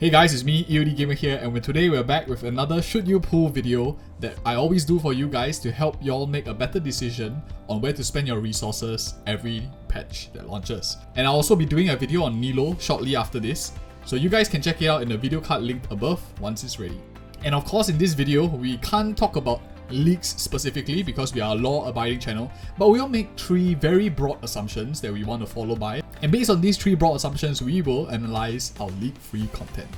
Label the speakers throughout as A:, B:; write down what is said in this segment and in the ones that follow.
A: Hey guys, it's me, EODGamer here, and today we're back with another Should You Pull video that I always do for you guys to help y'all make a better decision on where to spend your resources every patch that launches. And I'll also be doing a video on Nilo shortly after this, so you guys can check it out in the video card linked above once it's ready. And of course in this video, we can't talk about leaks specifically because we are a law-abiding channel, but we'll make 3 very broad assumptions that we want to follow by, and based on these 3 broad assumptions, we will analyze our leak-free content.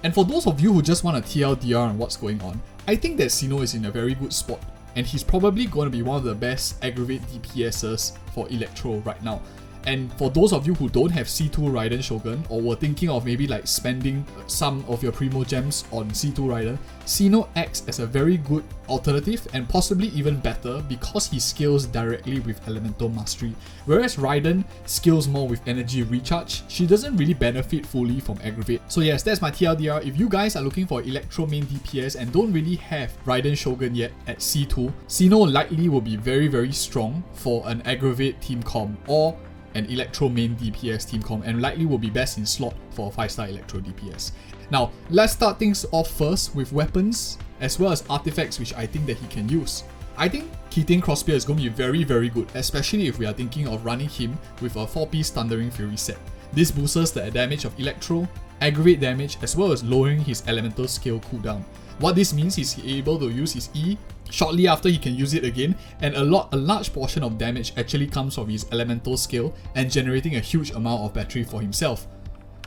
A: And for those of you who just want a TLDR on what's going on, I think that Cyno is in a very good spot, and he's probably going to be one of the best aggravate DPSs for electro right now. And for those of you who don't have C2 Raiden Shogun or were thinking of maybe like spending some of your Primo Gems on C2 Raiden, Cyno acts as a very good alternative and possibly even better because he scales directly with Elemental Mastery. Whereas Raiden scales more with Energy Recharge, she doesn't really benefit fully from Aggravate. So yes, that's my TLDR. If you guys are looking for Electro main DPS and don't really have Raiden Shogun yet at C2, Cyno likely will be very strong for an Aggravate team comp or an Electro main DPS team comp, and likely will be best in slot for a 5-star Electro DPS. Now, let's start things off first with weapons as well as artifacts which I think that he can use. I think Keating Crossspear is going to be very good, especially if we are thinking of running him with a 4-piece Thundering Fury set. This boosts the damage of Electro, aggravate damage, as well as lowering his elemental skill cooldown. What this means is he's able to use his E shortly after he can use it again, and a large portion of damage actually comes from his elemental skill and generating a huge amount of battery for himself.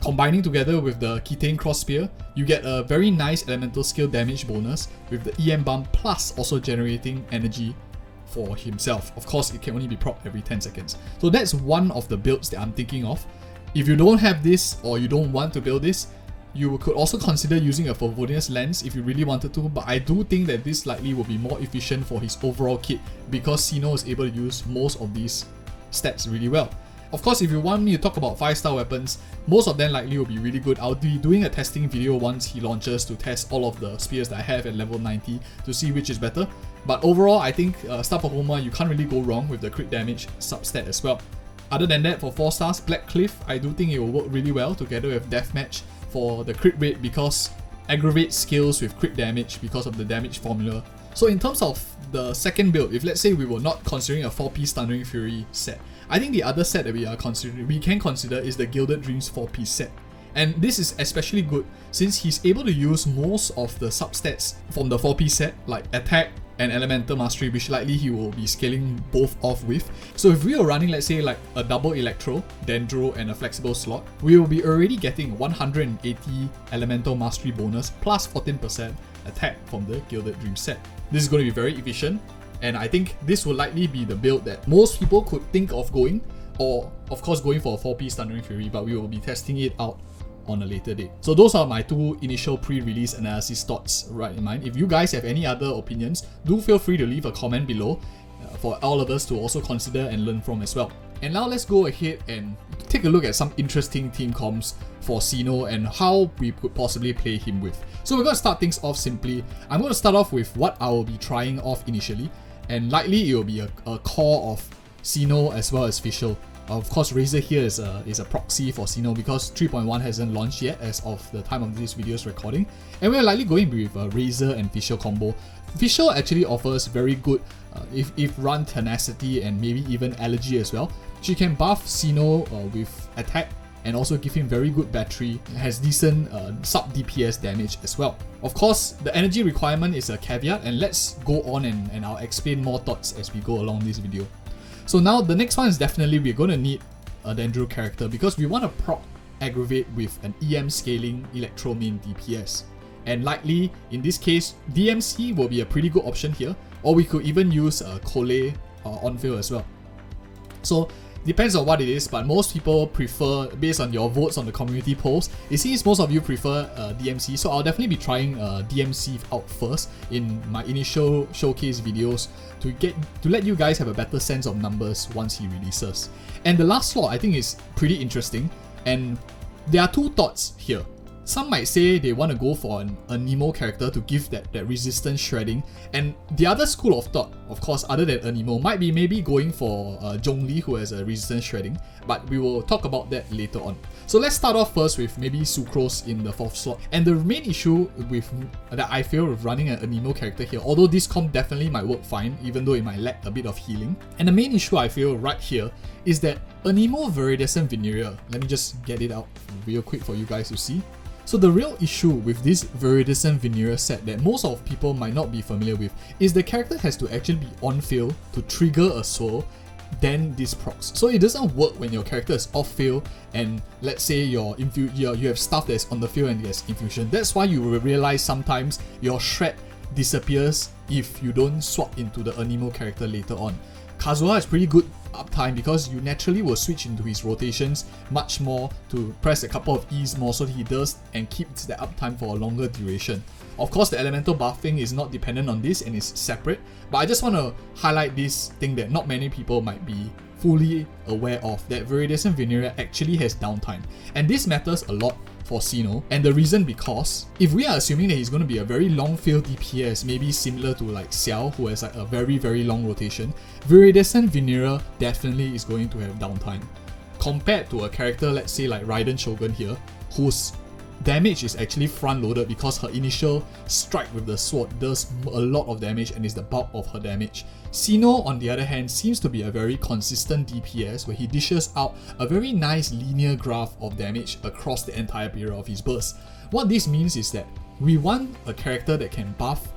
A: Combining together with the Keating Crossspear, you get a very nice elemental skill damage bonus with the EM bump plus also generating energy for himself. Of course, it can only be procced every 10 seconds. So that's one of the builds that I'm thinking of. If you don't have this or you don't want to build this, you could also consider using a Favonius Lens if you really wanted to, but I do think that this likely will be more efficient for his overall kit because Cyno is able to use most of these stats really well. Of course, if you want me to talk about 5-star weapons, most of them likely will be really good. I'll be doing a testing video once he launches to test all of the spears that I have at level 90 to see which is better. But overall, I think Star Performer, you can't really go wrong with the crit damage substat as well. Other than that, for 4 stars, Black Cliff, I do think it will work really well together with Deathmatch for the crit rate because aggravate scales with crit damage because of the damage formula. So in terms of the second build, if let's say we were not considering a 4-piece Thundering Fury set, I think the other set that we can consider is the Gilded Dreams 4-piece set. And this is especially good since he's able to use most of the substats from the 4-piece set like attack and Elemental Mastery, which likely he will be scaling both off with. So if we are running, let's say like a double Electro, Dendro and a flexible slot, we will be already getting 180 Elemental Mastery bonus plus 14% attack from the Gilded Dream set. This is going to be very efficient, and I think this will likely be the build that most people could think of going, or of course going for a 4-piece Thundering Fury, but we will be testing it out on a later date. So those are my 2 initial pre-release analysis thoughts right in mind. If you guys have any other opinions, do feel free to leave a comment below for all of us to also consider and learn from as well. And now let's go ahead and take a look at some interesting team comps for Cyno and how we could possibly play him with. So we're going to start things off simply. I'm going to start off with what I will be trying off initially, and likely it will be a core of Cyno as well as Fischl. Of course, Razor here is a proxy for Cyno because 3.1 hasn't launched yet as of the time of this video's recording, and we're likely going with a Razor and Fischl combo. Fischl actually offers very good, if run tenacity and maybe even allergy as well. She can buff Cyno with attack and also give him very good battery, has decent sub DPS damage as well. Of course, the energy requirement is a caveat, and let's go on and I'll explain more thoughts as we go along this video. So now the next one is definitely we're going to need a Dendro character because we want to proc aggravate with an EM scaling Electro main DPS. And likely, in this case, DMC will be a pretty good option here, or we could even use Cole on field as well. So depends on what it is, but most people prefer, based on your votes on the community polls, it seems most of you prefer DMC, so I'll definitely be trying DMC out first in my initial showcase videos to let you guys have a better sense of numbers once he releases. And the last slot I think is pretty interesting, and there are 2 thoughts here. Some might say they want to go for a Nemo character to give that resistance shredding, and the other school of thought, of course, other than a Nemo, might be maybe going for Zhongli, who has a resistance shredding, but we will talk about that later on. So let's start off first with maybe Sucrose in the 4th slot. And the main issue that I feel with running a Nemo character here, although this comp definitely might work fine, even though it might lack a bit of healing. And the main issue I feel right here is that Anemo Viridescent Venerea, let me just get it out real quick for you guys to see. So the real issue with this Viridescent Venerea set that most of people might not be familiar with is the character has to actually be on field to trigger a swirl, then this procs. So it doesn't work when your character is off field and let's say you have stuff that's on the field and there's infusion. That's why you will realize sometimes your shred disappears if you don't swap into the Anemo character later on. Kazuha is pretty good uptime because you naturally will switch into his rotations much more to press a couple of E's more so that he does and keeps the uptime for a longer duration. Of course, the elemental buffing is not dependent on this and is separate, but I just want to highlight this thing that not many people might be fully aware of, that Viridescent Venerea actually has downtime. And this matters a lot for Cyno, and the reason because if we are assuming that he's going to be a very long field DPS, maybe similar to like Xiao, who has like a very long rotation, Viridescent Venerea definitely is going to have downtime. Compared to a character, let's say like Raiden Shogun here, whose damage is actually front loaded because her initial strike with the sword does a lot of damage and is the bulk of her damage. Cyno, on the other hand, seems to be a very consistent DPS where he dishes out a very nice linear graph of damage across the entire period of his burst. What this means is that we want a character that can buff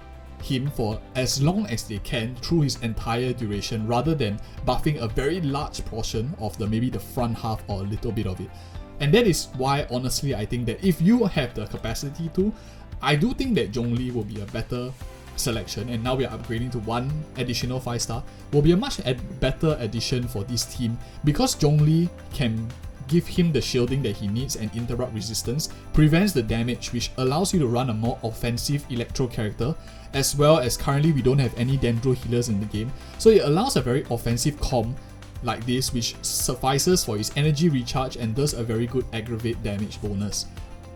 A: him for as long as they can through his entire duration rather than buffing a very large portion of maybe the front half or a little bit of it. And that is why, honestly, I think that if you have the capacity to, I do think that Zhongli will be a better selection, and now we are upgrading to 1 additional 5-star, will be a much better addition for this team because Zhongli can give him the shielding that he needs and interrupt resistance, prevents the damage, which allows you to run a more offensive electro character, as well as currently we don't have any dendro healers in the game, so it allows a very offensive comp like this, which suffices for his energy recharge and does a very good aggravate damage bonus.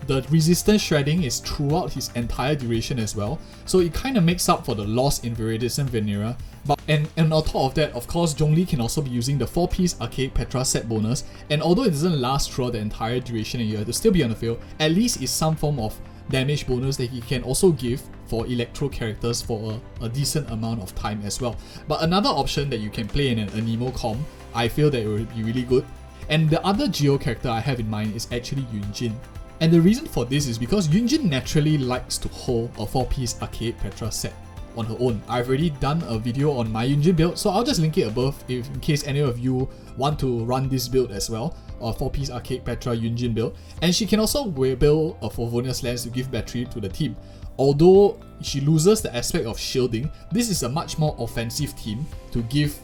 A: The resistance shredding is throughout his entire duration as well, so it kind of makes up for the loss in Viridescent Venerea. And on top of that, of course, Zhongli can also be using the 4-piece Archaic Petra set bonus, and although it doesn't last throughout the entire duration and you have to still be on the field, at least it's some form of damage bonus that he can also give for electro characters for a decent amount of time as well. But another option that you can play in an Anemo comp, I feel that it will be really good. And the other Geo character I have in mind is actually Yunjin. And the reason for this is because Yunjin naturally likes to hold a 4-piece Archaic Petra set on her own. I've already done a video on my Yunjin build, so I'll just link it above in case any of you want to run this build as well, a 4-piece Archaic Petra Yunjin build. And she can also build a Favonius Lens to give battery to the team. Although she loses the aspect of shielding, this is a much more offensive team to give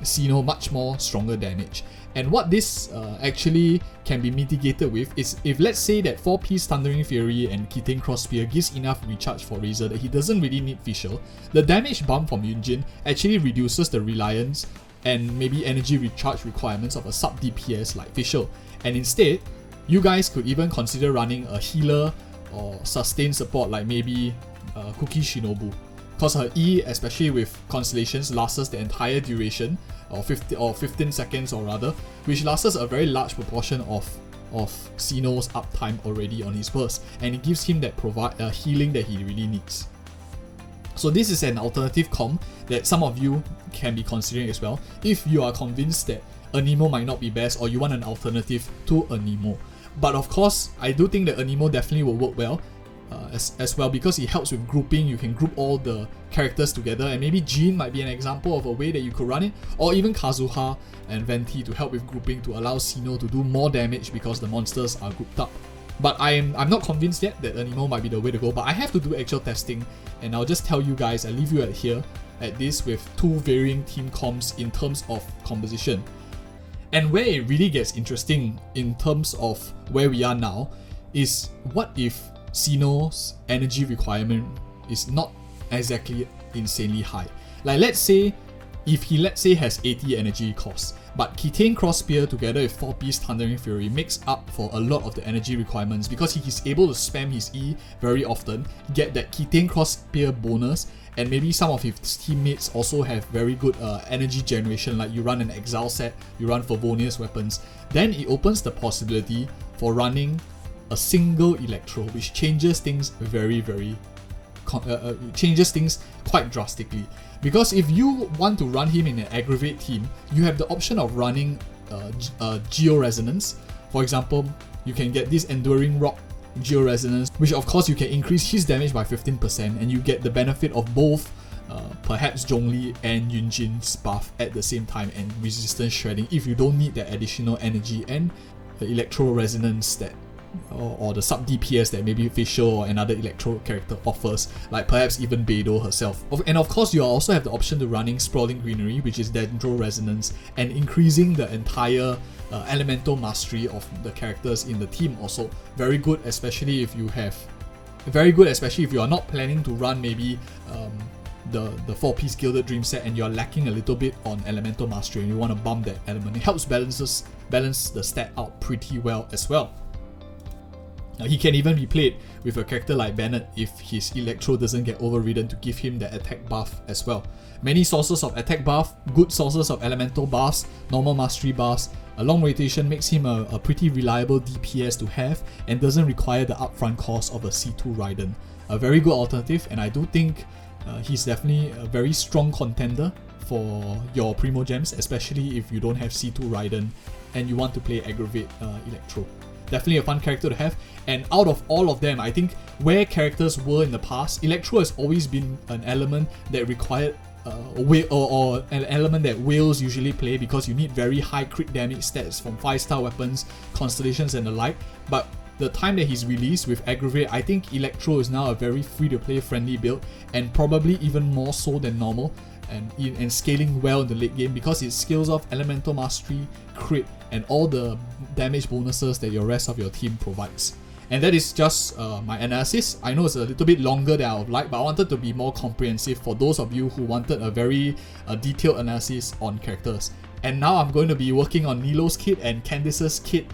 A: Cyno much more stronger damage. And what this actually can be mitigated with is if let's say that 4-piece Thundering Fury and Keating Cross Spear gives enough recharge for Razor that he doesn't really need Fischl, the damage bump from Yunjin actually reduces the reliance and maybe energy recharge requirements of a sub DPS like Fischl. And instead, you guys could even consider running a healer or sustain support like maybe Cookie Shinobu, because her E, especially with Constellations, lasts the entire duration or 15 seconds or rather, which lasts a very large proportion of Cyno's uptime already on his burst, and it gives him that healing that he really needs. So this is an alternative comp that some of you can be considering as well if you are convinced that Anemo might not be best or you want an alternative to Anemo. But of course, I do think that Anemo definitely will work well as well because it helps with grouping. You can group all the characters together, and maybe Jean might be an example of a way that you could run it, or even Kazuha and Venti to help with grouping to allow Cyno to do more damage because the monsters are grouped up. But I'm not convinced yet that Anemo might be the way to go, but I have to do actual testing, and I'll just tell you guys, I leave you at this with 2 varying team comps in terms of composition. And where it really gets interesting in terms of where we are now is what if Cyno's energy requirement is not exactly insanely high. Like let's say if he has 80 energy costs, But Ketane Cross Spear together with 4-piece Thundering Fury makes up for a lot of the energy requirements because he is able to spam his E very often, get that Ketane Cross Spear bonus, and maybe some of his teammates also have very good energy generation, like you run an Exile set, you run Favonius weapons. Then it opens the possibility for running a single Electro, which changes things changes things quite drastically. Because if you want to run him in an aggravate team, you have the option of running Geo Resonance. For example, you can get this Enduring Rock Geo Resonance, which of course you can increase his damage by 15%, and you get the benefit of both perhaps Zhongli and Yunjin's buff at the same time, and resistance shredding if you don't need that additional energy and the Electro Resonance that or the sub DPS that maybe Fischl or another Electro character offers, like perhaps even Beidou herself. And of course, you also have the option to running Sprawling Greenery, which is Dendro Resonance, and increasing the entire elemental mastery of the characters in the team. Also very good, especially if you are not planning to run maybe the 4-piece Gilded Dream set and you're lacking a little bit on elemental mastery and you want to bump that element. It helps balance the stat out pretty well as well. Now, he can even be played with a character like Bennett if his Electro doesn't get overridden to give him the attack buff as well. Many sources of attack buff, good sources of elemental buffs, normal mastery buffs. A long rotation makes him a pretty reliable DPS to have and doesn't require the upfront cost of a C2 Raiden. A very good alternative, and I do think he's definitely a very strong contender for your Primo Gems, especially if you don't have C2 Raiden and you want to play aggravate Electro. Definitely a fun character to have, and out of all of them, I think where characters were in the past, Electro has always been an element that required or an element that whales usually play because you need very high crit damage stats from 5-star weapons, constellations and the like. But the time that he's released with Aggravate, I think Electro is now a very free-to-play friendly build, and probably even more so than normal, and scaling well in the late game because it scales off Elemental Mastery, crit, and all the damage bonuses that your rest of your team provides. And that is just my analysis. I know it's a little bit longer than I would like, but I wanted to be more comprehensive for those of you who wanted a very detailed analysis on characters. And now I'm going to be working on Nilo's kit and Candice's kit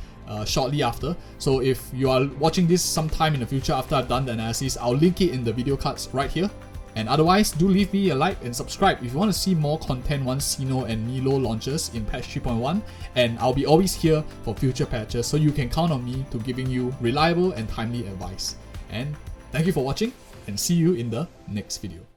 A: shortly after. So if you are watching this sometime in the future after I've done the analysis, I'll link it in the video cards right here. And otherwise, do leave me a like and subscribe if you want to see more content once Cyno and Nilo launches in patch 3.1, and I'll be always here for future patches, so you can count on me to giving you reliable and timely advice. And thank you for watching, and see you in the next video.